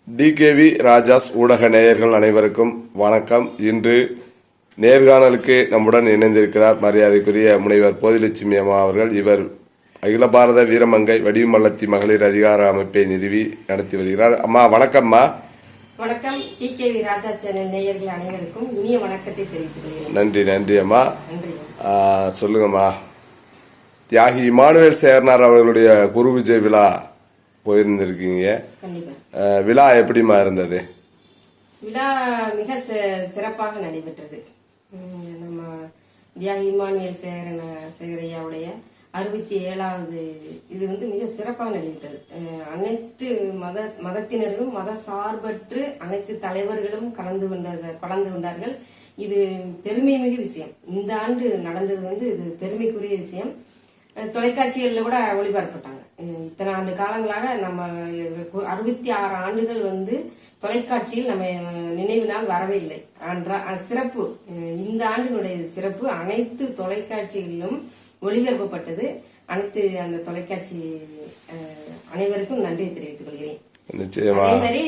DKV Raja's ஊடக நேயர்கள் அனைவருக்கும் வணக்கம். இன்று நேர்காணலுக்கு நம்முடன் இணைந்திருக்கிறார் மரியாதைக்குரிய முனைவர் போதிலட்சுமி அம்மா அவர்கள். இவர் அகில பாரத வீரமங்கை வடிவமல்லத்தி மகளிர் அதிகார அமைப்பை நிறுவி நடத்தி வருகிறார். அம்மா வணக்கம்மா. வணக்கம். டிகேவி ராஜா சேனல் நேயர்கள் அனைவருக்கும் இனிய வணக்கத்தை தெரிவித்துக் கொள்கிறேன். நன்றி அம்மா. சொல்லுங்கம்மா, தியாகி இமானுவேல் சேர்னார் அவர்களுடைய குரு விஜய் விழா போயிருந்திருக்கீங்க. விழா எப்படிமா இருந்தது? விழா மிக சிறப்பாக நடைபெற்றது. நம்ம தியாகி இமானுவேல் சேகரையாவுடைய 67வது இது மிக சிறப்பாக நடைபெற்றது. அனைத்து மதத்தினர்களும் மத சார்பற்று அனைத்து தலைவர்களும் கலந்து கொண்டார்கள். இது பெருமை மிகு விஷயம். இந்த ஆண்டு நடந்தது இது பெருமைக்குரிய விஷயம். தொலைக்காட்சிகளில் கூட ஒளிபரப்பட்டாங்க. இத்தனை ஆண்டு காலங்களாக நம்ம 66 ஆண்டுகள் தொலைக்காட்சியில் நம்ம நினைவு நாள் வரவே இல்லை. சிறப்பு இந்த ஆண்டினுடைய சிறப்பு அனைத்து தொலைக்காட்சிகளிலும் ஒளிபரப்பப்பட்டது. அனைத்து அந்த தொலைக்காட்சி அனைவருக்கும் நன்றி தெரிவித்துக் கொள்கிறேன். அதே மாதிரி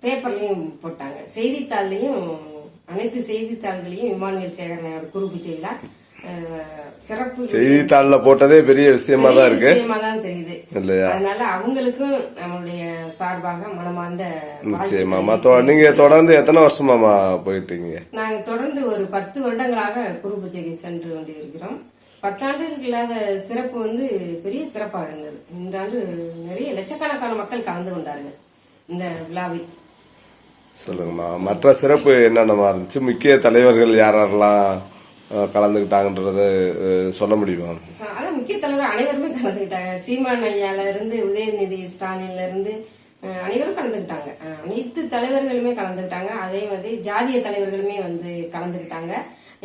பேப்பர்லயும் போட்டாங்க, செய்தித்தாள்லயும் அனைத்து செய்தித்தாள்களையும் இமானுவேல் சேகரனோட குரு பூஜை விழா சிறப்பு செய்தித்தாள்ல போட்டதே பெரிய விஷயமா தான் தெரியுது இல்லையா? அதனால அவங்களுக்கும் நம்மளுடைய சார்பாக மனமார்ந்த நிச்சயமா. நீங்க தொடர்ந்து எத்தனை வருஷமாமா போயிட்டீங்க? நாங்க தொடர்ந்து ஒரு 10 வருடங்களாக குரு பூஜைக்கு சென்று கொண்டு இருக்கிறோம். 10 ஆண்டுகளுக்கு இல்லாத சிறப்பு பெரிய சிறப்பாக இருந்தது. இந்த ஆண்டு நிறைய லட்சக்கணக்கான மக்கள் கலந்து கொண்டார்கள் இந்த விழாவில். சொல்லுங்கம்மா, மற்ற சிறப்பு என்னென்னமா இருந்துச்சு? முக்கிய தலைவர்கள் யாரெல்லாம் கலந்துக்கிட்டாங்கன்றத சொல்ல முடியுமா? அதான் முக்கிய தலைவர் அனைவருமே கலந்துக்கிட்டாங்க. சீமான் ஐயால இருந்து உதயநிதி ஸ்டாலின்ல இருந்து அனைவரும் கலந்துக்கிட்டாங்க. அனைத்து தலைவர்களுமே கலந்துக்கிட்டாங்க. அதே மாதிரி ஜாதிய தலைவர்களுமே கலந்துக்கிட்டாங்க.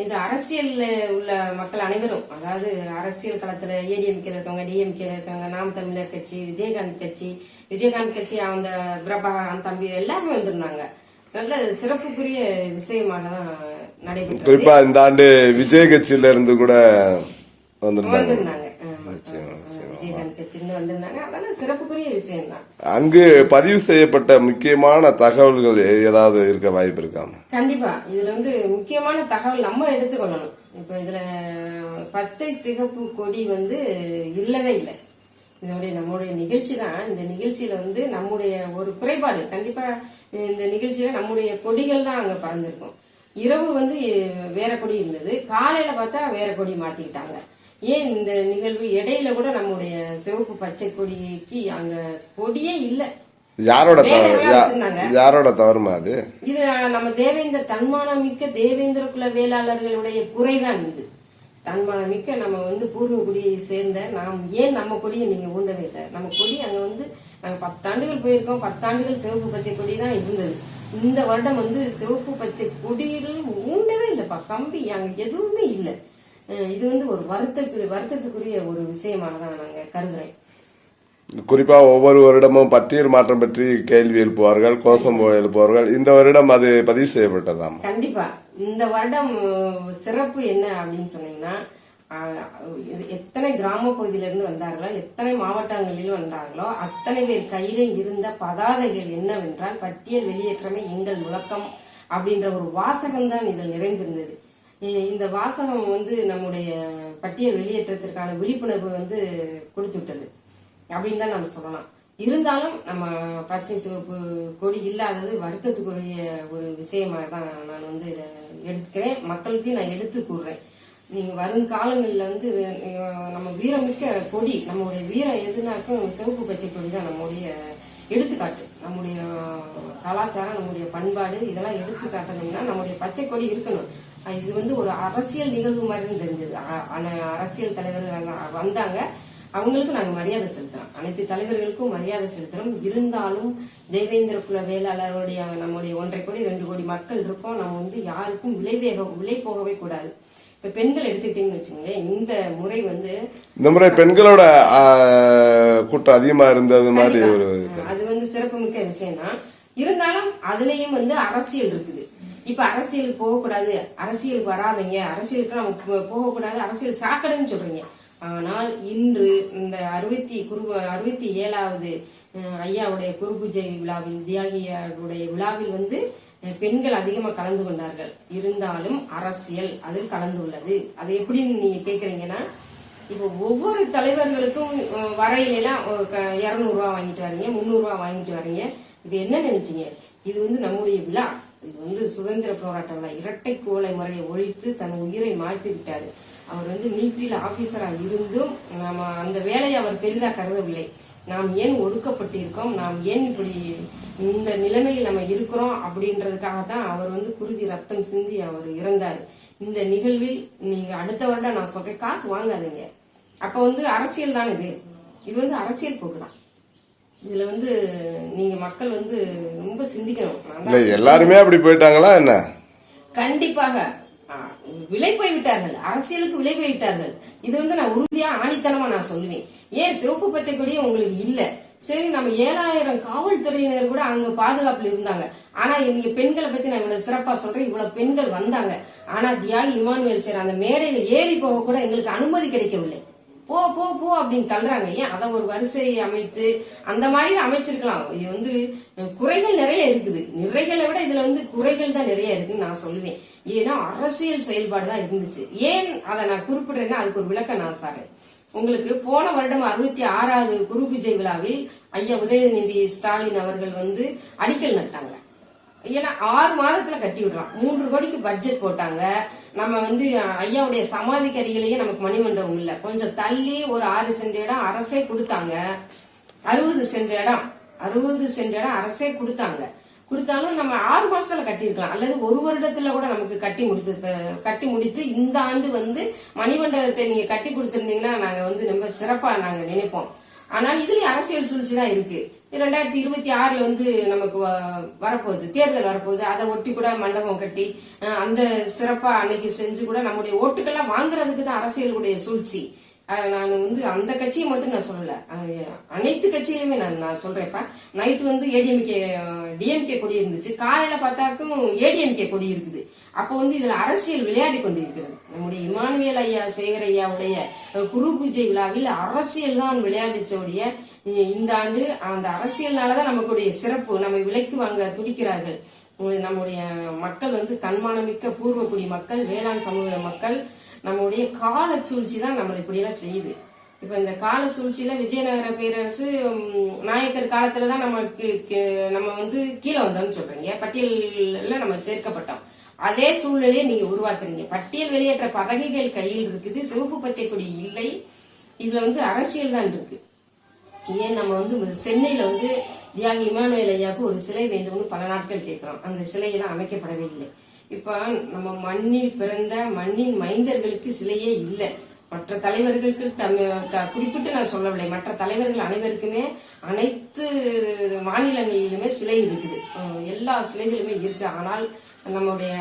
இந்த அரசியல் உள்ள மக்கள் அனைவரும், அதாவது அரசியல் களத்துல ஏடிஎம்கே இருக்காங்க, டிஎம்கே இருக்காங்க, நாம் தமிழர் கட்சி, விஜயகாந்த் கட்சி அந்த பிரபாகரன் தம்பி எல்லாருமே வந்திருந்தாங்க. நல்ல சிறப்புக்குரிய விஷயமாக தான் நடைபெற்றது. குறிப்பா இந்த ஆண்டு விஜய் கட்சியில இருந்து கூட வந்திருந்தாங்க. விஜயகாந்த் கட்சியில வந்திருந்தாங்க. அதெல்லாம் சிறப்புக்குரிய விஷயம் தான். அங்கு பதிவு செய்யப்பட்ட முக்கியமான தகவல்கள் ஏதாவது இருக்க வாய்ப்பு இருக்காம? கண்டிப்பா. இதுல முக்கியமான தகவல் நம்ம எடுத்துக்கொள்ளணும். இப்ப இதுல பச்சை சிகப்பு கொடி இல்லவே இல்லை. நம்முடைய நிகழ்ச்சி தான். இந்த நிகழ்ச்சியில நம்முடைய ஒரு குறைபாடு, கண்டிப்பா இந்த நிகழ்ச்சியில நம்முடைய கொடிகள் தான் அங்க பறந்திருக்கும். இரவு வேற கொடி இருந்தது, காலையில பார்த்தா வேற கொடி மாத்திக்கிட்டாங்க. ஏன் இந்த நிகழ்வு இடையில கூட நம்முடைய சிவப்பு பச்சை கொடிக்கு அங்க கொடியே இல்ல. யாரோட தவறுமா அது? இது நம்ம தன்மானமிக்க தேவேந்திர குல வேளாளர்களுடைய குறைதான். இது தன்மானமிக்க நம்ம பூர்வ குடியை சேர்ந்த நாம் ஏன் நம்ம கொடியை நீங்க ஊண்டவே இல்லை? நம்ம கொடி அங்க நாங்க 10 ஆண்டுகள் போயிருக்கோம். 10 ஆண்டுகள் சிவப்பு பச்சை கொடி தான் இருந்தது. இந்த வருடம் சிவப்பு பச்சை கொடியில் ஊண்டவே இல்லப்பா, கம்பி அங்க எதுவுமே இல்லை. இது ஒரு வருத்தத்துக்குரிய ஒரு விஷயமானதான் நாங்க கருதுறேன். குறிப்பா ஒவ்வொரு வருடமும் பட்டியல் மாற்றம் பற்றி கேள்வி எழுப்புவார்கள், கோஷம் எழுப்புவார்கள். இந்த வருடம் அது பதிவு செய்யப்பட்டதாம். கண்டிப்பா இந்த வருடம் சிறப்பு என்ன அப்படின்னு சொன்னீங்கன்னா, எத்தனை கிராம பகுதியில இருந்து வந்தார்களோ, எத்தனை மாவட்டங்களிலும் வந்தார்களோ, அத்தனை பேர் கையில இருந்த பதாதைகள் என்னவென்றால், பட்டியல் வெளியேற்றமே எங்கள் முழக்கம் அப்படின்ற ஒரு வாசகம் தான் இதில் நிறைந்திருந்தது. இந்த வாசகம் நம்முடைய பட்டியல் வெளியேற்றத்திற்கான விழிப்புணர்வு கொடுத்து விட்டது அப்படின்னு தான் நம்ம சொல்லலாம். இருந்தாலும் நம்ம பச்சை சிவப்பு கொடி இல்லாதது வருத்தத்துக்குரிய ஒரு விஷயமாக தான் நான் இதை எடுத்துக்கிறேன். மக்களுக்கு நான் எடுத்து கூறுறேன். நீங்க வருங்காலங்களில் நம்ம வீரமிக்க கொடி, நம்முடைய வீரம் எதுனாக்கும் சிவப்பு பச்சை கொடி தான் நம்முடைய எடுத்துக்காட்டு. நம்முடைய கலாச்சாரம், நம்முடைய பண்பாடு இதெல்லாம் எடுத்துக்காட்டணும்னா நம்முடைய பச்சை கொடி இருக்கணும். இது ஒரு அரசியல் நிகழ்வு மாதிரி தெரிஞ்சது. அரசியல் தலைவர்கள் வந்தாங்க, அவங்களுக்கு நாங்க மரியாதை செலுத்துறோம். அனைத்து தலைவர்களுக்கும் மரியாதை செலுத்துறோம். இருந்தாலும் தேவேந்திர குல வேளாளருடைய நம்முடைய 1.5 கோடி 2 கோடி மக்கள் இருக்கோம். நம்ம யாருக்கும் விலை போகவே கூடாது. இப்ப பெண்கள் எடுத்துக்கிட்டீங்கன்னு வச்சுங்களேன், இந்த முறை இந்த முறை பெண்களோட கூட்டம் அதிகமா இருந்தது மாதிரி அது சிறப்பு மிக்க விஷயம் தான். இருந்தாலும் அதுலயும் அரசியல் இருக்குது. இப்ப அரசியலுக்கு போகக்கூடாது, அரசியலுக்கு வராதீங்க, அரசியலுக்கு நம்ம போகக்கூடாது, அரசியல் சாக்கடைன்னு சொல்றீங்க. ஆனால் இன்று இந்த 67வது ஐயாவுடைய குரு பூஜை விழாவில் தியாகியாருடைய விழாவில் வந்து பெண்கள் அதிகமாக கலந்து கொண்டார்கள். இருந்தாலும் அரசியல் அதில் கலந்து உள்ளது. அது எப்படின்னு நீங்க கேக்குறீங்கன்னா, இப்போ ஒவ்வொரு தலைவர்களுக்கும் வரையிலாம் 200 ரூபா வாங்கிட்டு வரீங்க, 300 ரூபா வாங்கிட்டு வரீங்க. இது என்ன நினைச்சீங்க? இது வந்து நம்முடைய விழா, இது வந்து சுதந்திர போராட்ட விழா. இரட்டை கோலை முறையை ஒழித்து தன் உயிரை மாற்றி விட்டாரு. அவர் வந்து மிலிட்ரியில ஆபீசரா இருந்தும் நம்ம அந்த வேலையை அவர் பெரிதா கருதவில்லை. நாம் ஏன் ஒடுக்கப்பட்டிருக்கோம், நாம் ஏன் இப்படி இந்த நிலைமையில் நம்ம இருக்கிறோம் அப்படின்றதுக்காகத்தான் அவர் வந்து குருதி ரத்தம் சிந்தி அவர் இறந்தார். இந்த நிகழ்வில் நீங்க அடுத்த வருடம் நான் சொல்றேன், காசு வாங்காதீங்க. அப்ப வந்து அரசியல் தான் இது வந்து அரசியல் போக்கு தான். இதுல வந்து நீங்க மக்கள் வந்து ரொம்ப சிந்திக்கணும். எல்லாருமே அப்படி போயிட்டாங்களா என்ன? கண்டிப்பாக விலை போய்விட்டார்கள், அரசியலுக்கு விலை போய்விட்டார்கள். இது வந்து நான் உறுதியா ஆணித்தனமா நான் சொல்லுவேன். ஏன் சிவப்பு பச்சை கொடியே உங்களுக்கு இல்ல? சரி, நம்ம 7000 காவல்துறையினர் கூட அங்க பாதுகாப்புல இருந்தாங்க. ஆனா நீங்க பெண்களை பத்தி நான் இவ்வளவு சிறப்பா சொல்றேன், இவ்வளவு பெண்கள் வந்தாங்க. ஆனா தியாகி இமானுவேல் சார் அந்த மேடையில ஏறி போக கூட எங்களுக்கு அனுமதி கிடைக்கவில்லை. போ போ போ அப்படின்னு தள்ளுறாங்க. ஏன் அதை ஒரு வரிசையை அமைத்து அந்த மாதிரி அமைச்சிருக்கலாம். இது வந்து குறைகள் நிறைய இருக்குது, நிறைகளை விட இதுல வந்து குறைகள் தான் நிறைய இருக்குன்னு நான் சொல்லுவேன். ஏன்னா அரசியல் செயல்பாடு தான் இருந்துச்சு. ஏன் அதை நான் குறிப்பிடுறேன்னா அதுக்கு ஒரு விளக்கம் நான் தரேன் உங்களுக்கு. போன வருடம் 66வது குரு பூஜை விழாவில் ஐயா உதயநிதி ஸ்டாலின் அவர்கள் வந்து அடிக்கல் நட்டாங்க. ஏன்னா 6 மாதத்துல கட்டி விடுறான். 3 கோடிக்கு பட்ஜெட் போட்டாங்க. நம்ம வந்து ஐயாவுடைய சமாதிக்கு அருகிலேயே நமக்கு மணிமண்டபம் இல்ல, கொஞ்சம் தள்ளி ஒரு 6 சென்ட் இடம் அரசே கொடுத்தாங்க. 60 சென்ட் இடம் அரசே கொடுத்தாலும் நம்ம 6 மாசத்துல கட்டியிருக்கலாம், அல்லது 1 வருடத்துல கூட நமக்கு கட்டி முடித்து இந்த ஆண்டு வந்து மணிமண்டபத்தை நீங்க கட்டி கொடுத்திருந்தீங்கன்னா நாங்க வந்து ரொம்ப சிறப்பா நாங்க நினைப்போம். ஆனால் இதுலயும் அரசியல் சூழ்ச்சி தான் இருக்கு. 2026 வந்து நமக்கு வரப்போகுது, தேர்தல் வரப்போகுது. அதை ஒட்டி கூட மண்டபம் கட்டி அந்த சிறப்பா அன்னைக்கு செஞ்சு கூட நம்முடைய ஓட்டுக்கெல்லாம் வாங்குறதுக்கு தான் அரசியலுடைய சூழ்ச்சி. நான் வந்து அந்த கட்சியை மட்டும் நான் சொல்லல, அனைத்து கட்சியிலுமே நான் சொல்றேன்ப்பா. நைட்டு வந்து டிஎம்கே கொடி இருந்துச்சு, காலையில பார்த்தாக்கும் ஏடிஎம்கே கொடி இருக்குது. அப்போ வந்து இதுல அரசியல் விளையாடி கொண்டு இருக்கிறது. நம்முடைய இமானுவேல் ஐயா சேகர் ஐயாவுடைய குரு பூஜை விழாவில் அரசியல் தான் விளையாடிச்சோடைய இந்த ஆண்டு அந்த அரசியல்னாலதான் நமக்குடைய சிறப்பு. நம்ம விலைக்கு வாங்க துடிக்கிறார்கள். நம்முடைய மக்கள் வந்து தன்மானமிக்க பூர்வக்குடி மக்கள், வேளாண் சமூக மக்கள். நம்முடைய கால சூழ்ச்சி தான் நம்மளை இப்படியெல்லாம் செய்யுது. இப்ப இந்த கால சூழ்ச்சியில விஜயநகர பேரரசு நாயக்கர் காலத்துலதான் நம்ம வந்து கீழே வந்தோம்னு சொல்றீங்க, பட்டியல்ல நம்ம சேர்க்கப்பட்டோம். அதே சூழ்நிலையை நீங்க உருவாக்குறீங்க. பட்டியல் வெளியேற்ற பதகைகள் கையில் இருக்குது, சிவப்பு பச்சை கொடி இல்லை. இதுல வந்து அரசியல் தான் இருக்கு. ஏன் நம்ம வந்து சென்னையில வந்து தியாகி இமானுவேல் ஐயாவுக்கு ஒரு சிலை வேண்டும்னு பல நாட்கள் கேட்கிறோம். அந்த சிலையெல்லாம் அமைக்கப்படவே இல்லை. இப்ப நம்ம மண்ணில் பிறந்த மண்ணின் மைந்தர்களுக்கு சிலையே இல்லை. மற்ற தலைவர்களுக்கு குறிப்பிட்டு நான் சொல்லவில்லை, மற்ற தலைவர்கள் அனைவருக்குமே அனைத்து மாநிலங்களிலுமே சிலை இருக்குது, எல்லா சிலைகளுமே இருக்கு. ஆனால் நம்முடைய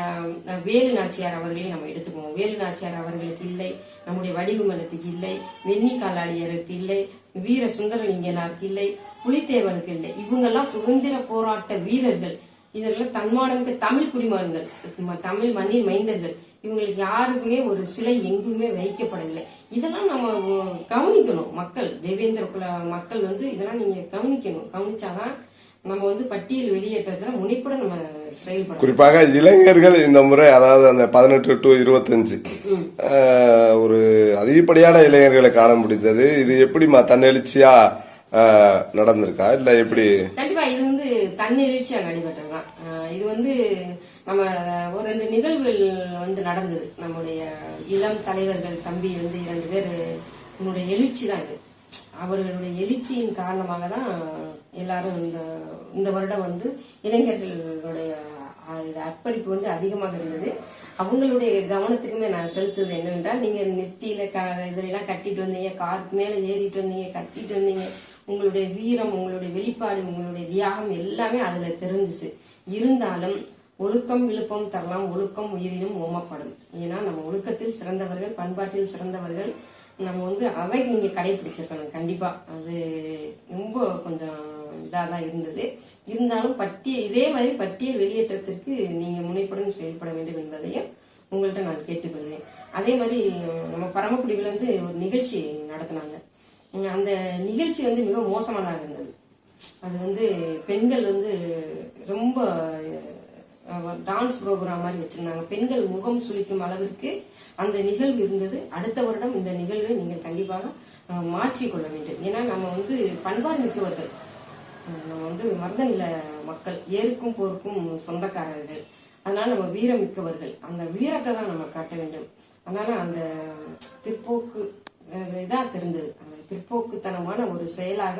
வேலு நாச்சியார் அவர்களையும் நம்ம எடுத்துக்குவோம். வேலு நாச்சியார் அவர்களுக்கு இல்லை, நம்முடைய வடிவுமலத்துக்கு இல்லை, வெண்ணி காலாடியருக்கு இல்லை, வீர சுந்தரலிங்கனாருக்கு இல்லை, புலித்தேவனுக்கு இல்லை. இவங்கெல்லாம் சுதந்திர போராட்ட வீரர்கள். இதெல்லாம் தன்மானமிக்க தமிழ் குடிமகன்கள், தமிழ் மண்ணின் மைந்தர்கள். இவங்களுக்கு யாருக்குமே ஒரு சிலை எங்குமே வைக்கப்படவில்லை. இதெல்லாம் நம்ம கவனிக்கணும். மக்கள், தேவேந்திர குல மக்கள் வந்து இதெல்லாம் நீங்க கவனிக்கணும். கவனிச்சாதான் நம்ம வந்து பட்டியல் வெளியேற்றத்துல முனைப்புடன் நம்ம செயல்படும். குறிப்பாக இளைஞர்கள் இந்த முறை, அதாவது அந்த 18 to 25 ஒரு அதிகப்படியான இளைஞர்களை காண முடிந்தது. இது எப்படி தன்னெழுச்சியா நடந்திருக்கா இல்ல எப்படி? கண்டிப்பா இது வந்து தன்னெழுச்சியா நடைபெற்றதுதான். இது வந்து நம்ம ஒரு 2 நிகழ்வுகள் வந்து நடந்தது. நம்முடைய இளம் தலைவர்கள் தம்பி வந்து 2 பேர் எழுச்சி தான் இது. அவர்களுடைய எழுச்சியின் காரணமாக தான் எல்லாரும் இந்த வருடம் வந்து இளைஞர்களுடைய அர்ப்பணிப்பு வந்து அதிகமாக இருந்தது. அவங்களுடைய கவனத்துக்குமே நான் செலுத்துவது என்னவென்றால், நீங்க நெத்தியில இதெல்லாம் கட்டிட்டு வந்தீங்க, காருக்கு மேல ஏறிட்டு வந்தீங்க, கத்திட்டு வந்தீங்க. உங்களுடைய வீரம், உங்களுடைய வெளிப்பாடு, உங்களுடைய தியாகம் எல்லாமே அதுல தெரிஞ்சிச்சு. இருந்தாலும் ஒழுக்கம் விழுப்பம் தரலாம், ஒழுக்கம் உயிரினும் ஓமப்படும். ஏன்னா நம்ம ஒழுக்கத்தில் சிறந்தவர்கள், பண்பாட்டில் சிறந்தவர்கள். நம்ம வந்து அதை நீங்க கடைபிடிச்சிருக்கணும். கண்டிப்பா அது ரொம்ப கொஞ்சம் இதாதான் இருந்தது. இருந்தாலும் இதே மாதிரி பட்டியல் வெளியேற்றத்திற்கு நீங்க முனைப்புடன் செயல்பட வேண்டும் என்பதையும் உங்கள்கிட்ட நான் கேட்டுக்கொள்கிறேன். அதே மாதிரி நம்ம பரமக்குடியில் வந்து ஒரு நிகழ்ச்சி நடத்தினாங்க. அந்த நிகழ்ச்சி வந்து மிக மோசமானதாக இருந்தது. அது வந்து பெண்கள் வந்து ரொம்ப டான்ஸ் ப்ரோக்ராம் மாதிரி வச்சிருந்தாங்க. பெண்கள் முகம் சுளிக்கும் அளவிற்கு அந்த நிகழ்வு இருந்தது. அடுத்த வருடம் இந்த நிகழ்வை நீங்கள் கண்டிப்பாக மாற்றிக்கொள்ள வேண்டும். ஏன்னா நம்ம வந்து பண்பாடு மிக்கவர்கள், நம்ம வந்து மருதநில மக்கள், ஏருக்கும் போருக்கும் சொந்தக்காரர்கள். அதனால நம்ம வீரம் மிக்கவர்கள். அந்த வீரத்தை தான் நம்ம காட்ட வேண்டும். அதனால அந்த பிற்போக்கு இதாக தெரிந்தது. அந்த பிற்போக்குத்தனமான ஒரு செயலாக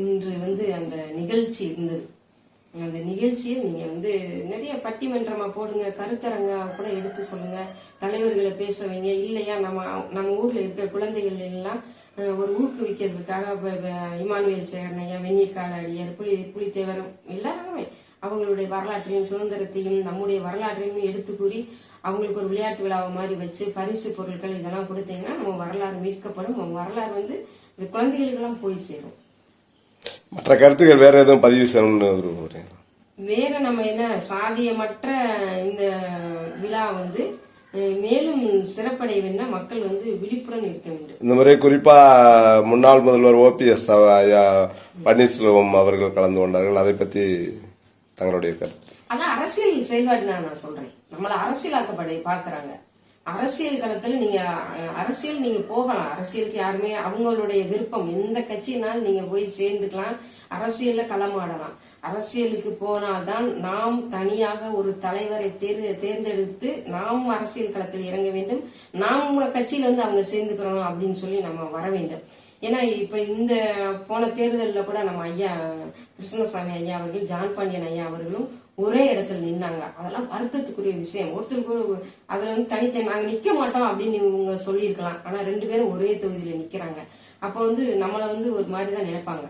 இன்று வந்து அந்த நிகழ்ச்சி இருந்தது. அந்த நிகழ்ச்சியை நீங்கள் வந்து நிறைய பட்டிமன்றமாக போடுங்க, கருத்தரங்கா கூட எடுத்து சொல்லுங்க, தலைவர்களை பேச வைங்க. இல்லையா நம்ம ஊரில் இருக்க குழந்தைகள் எல்லாம் ஒரு ஊக்குவிக்கிறதுக்காக இமானுவேல் சேகரனையா, வெந்நீர் காலாடியார், புலித்தேவர் எல்லாருமே அவங்களுடைய வரலாற்றையும் சுதந்திரத்தையும் நம்முடைய வரலாற்றையும் எடுத்து கூறி அவங்களுக்கு ஒரு விளையாட்டு விழாவை மாதிரி வச்சு பரிசு பொருட்கள் இதெல்லாம் கொடுத்தீங்கன்னா நம்ம வரலாறு மீட்கப்படும். நம்ம வரலாறு வந்து இந்த குழந்தைகளுக்கெல்லாம் போய் சேரும். மற்ற கருத்துக்கள் வேற எதுவும் பதிவு செய்யணும்னு விரும்புறீங்களா? வேற நம்ம என்ன, சாதியமற்ற இந்த விழா வந்து மேலும் சிறப்படைய வேண்டாம். மக்கள் வந்து விழிப்புடன் இருக்க வேண்டும். இந்த முறை குறிப்பா முன்னாள் முதல்வர் OPS பன்னீர்செல்வம் அவர்கள் கலந்து கொண்டார்கள். அதை பத்தி தங்களுடைய கருத்து. அதான் அரசியல் செயல்பாடு நான் சொல்றேன். நம்மள அரசியலாக்கப்பட பாக்குறாங்க. அரசியல் களத்துல நீங்க போகலாம். அரசியலுக்கு யாருமே அவங்களுடைய விருப்பம், எந்த கட்சினாலும் நீங்க போய் சேர்ந்துக்கலாம், அரசியல்ல களமாடலாம். அரசியலுக்கு போனால்தான் நாம் தனியாக ஒரு தலைவரை தேர்ந்தெடுத்து நாம் அரசியல் களத்தில் இறங்க வேண்டும். நாம் கட்சியில வந்து அவங்க சேர்ந்துக்கிறோம் அப்படின்னு சொல்லி நம்ம வர வேண்டும். ஏன்னா இப்ப இந்த போன தேர்தலில் கூட நம்ம ஐயா கிருஷ்ணசாமி ஐயா அவர்களும் ஜான் பாண்டியன் ஐயா அவர்களும் ஒரே இடத்துல நின்னாங்க. அதெல்லாம் வருத்தத்துக்குரிய விஷயம். ஒருத்தருக்கு அதுல வந்து தனித்தனி நாங்க நிக்க மாட்டோம் அப்படின்னு இவங்க சொல்லியிருக்கலாம். ஆனா 2 பேரும் ஒரே தொகுதியில நிக்கிறாங்க. அப்ப வந்து நம்மளை வந்து ஒரு மாதிரிதான் நினைப்பாங்க,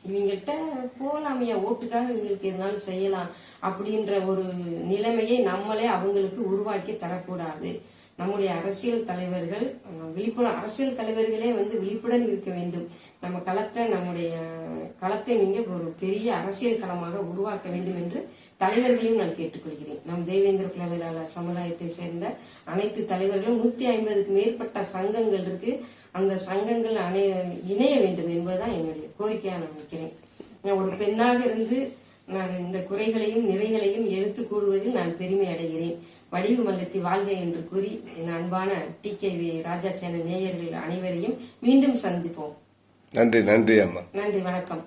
இவங்கள்ட்ட போலாமையா ஓட்டுக்காக இவங்களுக்கு எதுனாலும் செய்யலாம் அப்படின்ற ஒரு நிலைமையை நம்மளே அவங்களுக்கு உருவாக்கி தரக்கூடாது. நம்முடைய அரசியல் தலைவர்கள் அரசியல் தலைவர்களே வந்து விழிப்புடன் இருக்க வேண்டும். நம்ம நம்முடைய களத்தை நீங்க ஒரு பெரிய அரசியல் களமாக உருவாக்க வேண்டும் என்று தலைவர்களையும் நான் கேட்டுக்கொள்கிறேன். நம் தேவேந்திர குலவேளாளர் சமுதாயத்தை சேர்ந்த அனைத்து தலைவர்களும் 150க்கு மேற்பட்ட சங்கங்கள் இருக்கு. அந்த சங்கங்கள் இணைய வேண்டும் என்பதுதான் என்னுடைய கோரிக்கையா நான் நினைக்கிறேன். நான் ஒரு பெண்ணாக இருந்து நான் இந்த குறைகளையும் நிறைகளையும் எடுத்து கூறுவதில் நான் பெருமை அடைகிறேன். வடிவு மல்லத்தி வாழ்க என்று கூறி என் அன்பான TKV ராஜா சேனல் நேயர்கள் அனைவரையும் மீண்டும் சந்திப்போம். நன்றி. நன்றி அம்மா. நன்றி. வணக்கம்.